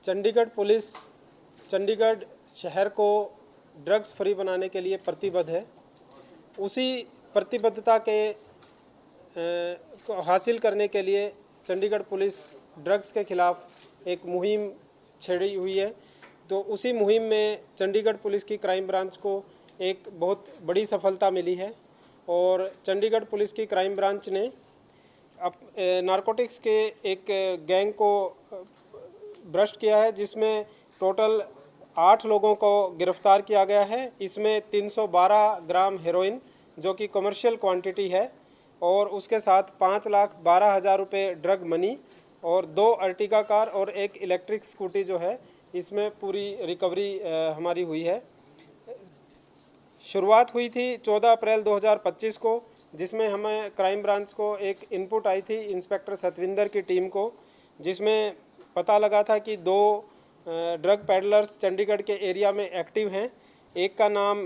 Chandigarh police Chandigarh शहर को drugs free बनाने के लिए प्रतिबद्ध है। उसी प्रतिबद्धता के को हासिल करने के लिए चंडीगढ़ पुलिस ड्रग्स के खिलाफ एक मुहिम छेड़ी हुई है। तो उसी मुहिम में चंडीगढ़ पुलिस की क्राइम ब्रांच को एक बहुत बड़ी सफलता मिली है और चंडीगढ़ पुलिस की क्राइम ब्रांच ने नारकोटिक्स के एक गैंग को भ्रष्ट किया है, जिसमें टोटल 8 लोगों को गिरफ्तार किया गया है। इसमें 312 ग्राम हेरोइन जो कि कमर्शियल क्वांटिटी है और उसके साथ 5,12,000 रुपये ड्रग मनी और 2 अर्टिगा कार और एक इलेक्ट्रिक स्कूटी जो है, इसमें पूरी रिकवरी हमारी हुई है। शुरुआत हुई थी 14 अप्रैल 2025 को, जिसमें हमें क्राइम ब्रांच को एक इनपुट आई थी इंस्पेक्टर सतविंदर की टीम को, जिसमें पता लगा था कि 2 ड्रग पैडलर्स चंडीगढ़ के एरिया में एक्टिव हैं। एक का नाम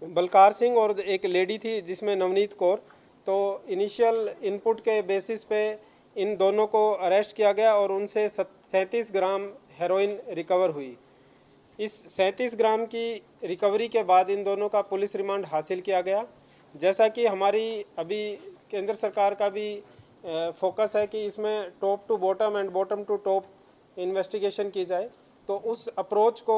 बलकार सिंह और एक लेडी थी जिसमें नवनीत कौर। तो इनिशियल इनपुट के बेसिस पे इन दोनों को अरेस्ट किया गया और उनसे 37 ग्राम हेरोइन रिकवर हुई। इस 37 ग्राम की रिकवरी के बाद इन दोनों का पुलिस रिमांड हासिल किया गया। जैसा कि हमारी अभी केंद्र सरकार का भी फोकस है कि इसमें top to bottom and bottom to top investigation की जाए, तो उस अप्रोच को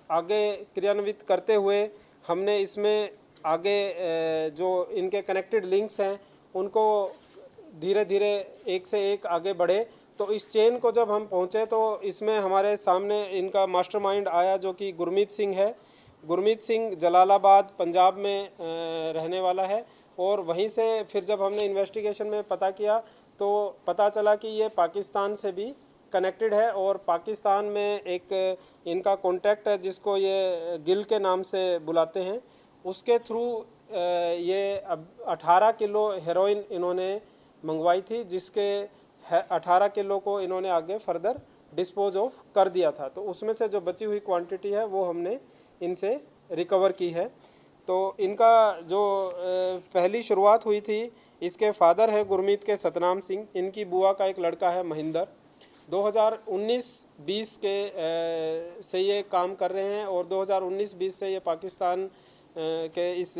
आगे क्रियान्वित करते हुए हमने इसमें आगे जो इनके कनेक्टेड लिंक्स हैं उनको धीरे धीरे एक से एक आगे बढ़े। तो इस चेन को जब हम पहुँचे तो इसमें हमारे सामने इनका मास्टरमाइंड आया जो कि गुरमीत सिंह है। गुरमीत सिंह जलालाबाद पंजाब में रहने वाला है और वहीं से फिर जब हमने इन्वेस्टिगेशन में पता किया तो पता चला कि ये पाकिस्तान से भी कनेक्टेड है और पाकिस्तान में एक इनका कॉन्टैक्ट है जिसको ये गिल के नाम से बुलाते हैं। उसके थ्रू ये अब 18 किलो हेरोइन इन्होंने मंगवाई थी, जिसके 18 किलो को इन्होंने आगे फर्दर डिस्पोज ऑफ कर दिया था। तो उसमें से जो बची हुई क्वांटिटी है वो हमने इनसे रिकवर की है। तो इनका जो पहली शुरुआत हुई थी, इसके फादर हैं गुरमीत के सतनाम सिंह, इनकी बुआ का एक लड़का है महिंदर। 2019-20 के से ये काम कर रहे हैं और 2019-20 से ये पाकिस्तान के इस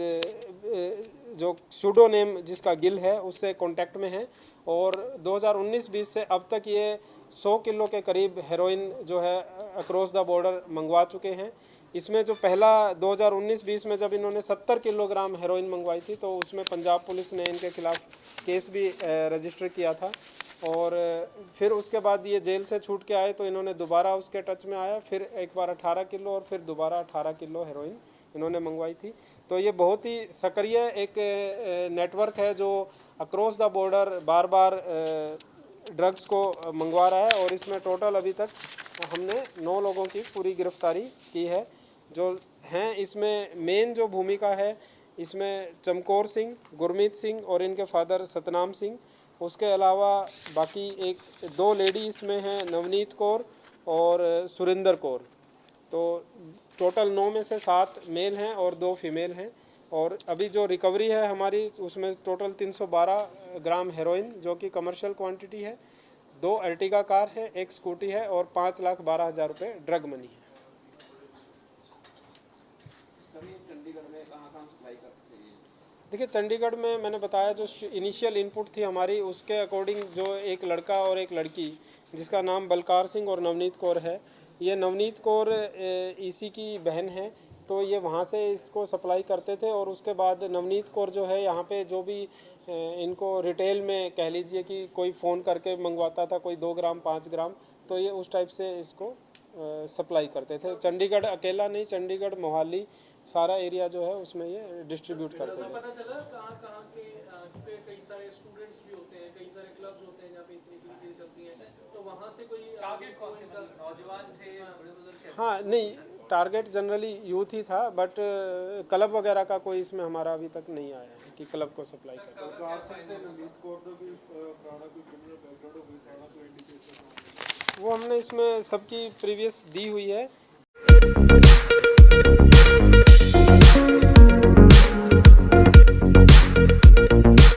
जो सूडो नेम जिसका गिल है उससे कांटेक्ट में है और 2019-20 से अब तक ये 100 किलो के करीब हेरोइन जो है अक्रॉस द बॉर्डर मंगवा चुके हैं। इसमें जो पहला 2019-20 में जब इन्होंने 70 किलोग्राम हेरोइन मंगवाई थी तो उसमें पंजाब पुलिस ने इनके खिलाफ केस भी रजिस्टर किया था और फिर उसके बाद ये जेल से छूट के आए तो इन्होंने दोबारा उसके टच में आया, फिर एक बार 18 किलो और फिर दोबारा 18 किलो हेरोइन इन्होंने मंगवाई थी। तो ये बहुत ही सक्रिय एक नेटवर्क है जो across the border bar bar drugs को मंगवा रहा है और इसमें टोटल अभी तक हमने 9 लोगों की पूरी गिरफ्तारी की है जो हैं। इसमें मेन जो भूमिका है इसमें चमकौर सिंह, गुरमीत सिंह और इनके फादर सतनाम सिंह। उसके अलावा बाकी 1-2 लेडी इसमें हैं, नवनीत कौर और सुरेंद्र कौर। तो टोटल 9 में से 7 मेल हैं और 2 फीमेल हैं और अभी जो रिकवरी है हमारी उसमें टोटल 312 ग्राम हेरोइन जो कि कमर्शियल क्वांटिटी है, 2 अर्टिगा कार है, 1 स्कूटी है और 5,12,000 रुपये ड्रग मनी है। देखिए चंडीगढ़ में मैंने बताया जो इनिशियल इनपुट थी हमारी उसके अकॉर्डिंग जो एक लड़का और एक लड़की जिसका नाम बलकार सिंह और नवनीत कौर है, ये नवनीत कौर ईसी की बहन है, तो ये वहाँ से इसको सप्लाई करते थे। और उसके बाद नवनीत कौर जो है यहाँ पे जो भी इनको रिटेल में कह लीजिए कि कोई फ़ोन करके मंगवाता था, कोई 2 ग्राम 5 ग्राम, तो ये उस टाइप से इसको सप्लाई करते थे। चंडीगढ़ अकेला नहीं, चंडीगढ़ मोहाली सारा एरिया जो है उसमें ये डिस्ट्रीब्यूट करते थे। पता चला कहाँ के कई सारे स्टूडेंट्स भी होते हैं, कई सारे क्लब्स होते हैं जहाँ पे इस तरीके की चीज़ें चलती हैं, तो वहाँ से कोई टारगेट कौन थे? नौजवान थे या बड़े बुजुर्ग? हाँ नहीं, टारगेट जनरली यूथ ही था, बट क्लब वगैरह का कोई इसमें हमारा अभी तक नहीं आया है कि क्लब को सप्लाई करें। वो हमने इसमें सबकी प्रीवियस दी हुई है।